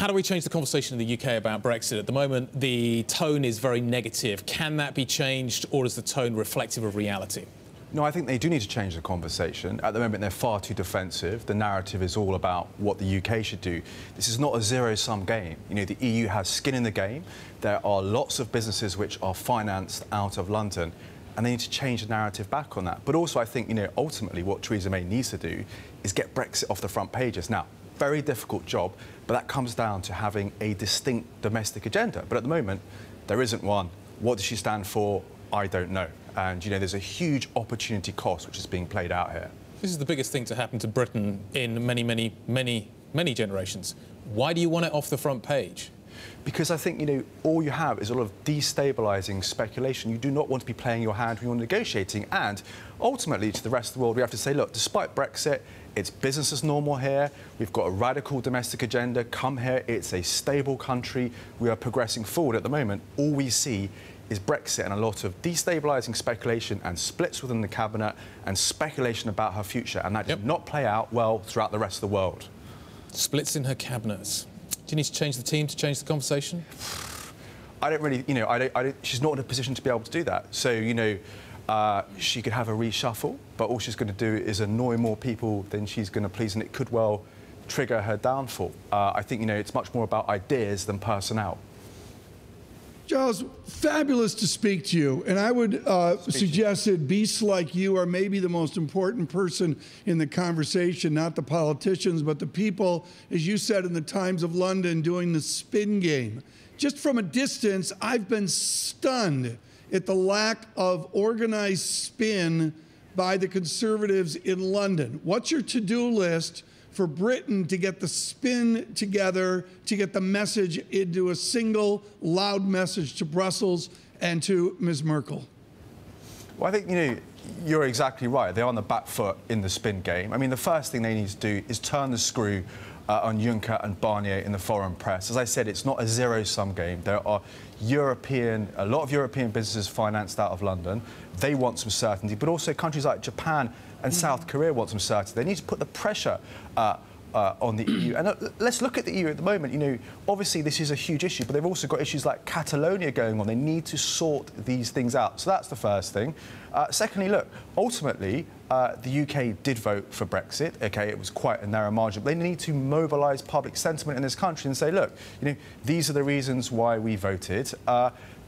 How do we change the conversation in the UK about Brexit? At the moment, the tone is very negative. Can that be changed, or is the tone reflective of reality? No, I think they do need to change the conversation. At the moment, they're far too defensive. The narrative is all about what the UK should do. This is not a zero-sum game. You know, the EU has skin in the game. There are lots of businesses which are financed out of London, and they need to change the narrative back on that. But also, I think, you know, ultimately what Theresa May needs to do is get Brexit off the front pages. Now, very difficult job, but that comes down to having a distinct domestic agenda. But at the moment, there isn't one. What does she stand for? I don't know. And, you know, there's a huge opportunity cost which is being played out here. This is the biggest thing to happen to Britain in many generations. Why do you want it off the front page? Because I think, you know, all you have is a lot of destabilising speculation. You do not want to be playing your hand when you're negotiating. And ultimately, to the rest of the world, we have to say, look, despite Brexit, it's business as normal here. We've got a radical domestic agenda. Come here. It's a stable country. We are progressing forward. At the moment, all we see is Brexit and a lot of destabilising speculation and splits within the cabinet and speculation about her future. And that did not play out well throughout the rest of the world. Splits in her cabinets. Do you need to change the team to change the conversation? I don't really, you know, she's not in a position to be able to do that. So, you know, she could have a reshuffle, but all she's going to do is annoy more people than she's going to please, and it could well trigger her downfall. I think, you know, it's much more about ideas than personnel. Giles, fabulous to speak to you. And I would suggest that beasts like you are maybe the most important person in the conversation, not the politicians, but the people, as you said, in the Times of London, doing the spin game. Just from a distance, I've been stunned at the lack of organized spin by the Conservatives in London. What's your to-do list for Britain to get the spin together, to get the message into a single loud message to Brussels and to Ms. Merkel? Well, I think, you know, you're exactly right. They're on the back foot in the spin game. I mean, the first thing they need to do is turn the screw on Juncker and Barnier in the foreign press. As I said, it's not a zero-sum game. There are a lot of European businesses financed out of London. They want some certainty, but also countries like Japan and South Korea want some certainty. They need to put the pressure on the EU. And let's look at the EU at the moment. You know, obviously this is a huge issue, but they've also got issues like Catalonia going on. They need to sort these things out. So that's the first thing. Secondly, look, ultimately, the UK did vote for Brexit. OK, it was quite a narrow margin. But they need to mobilise public sentiment in this country and say, look, you know, these are the reasons why we voted,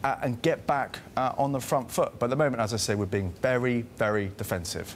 and get back on the front foot. But at the moment, as I say, we're being very, very defensive.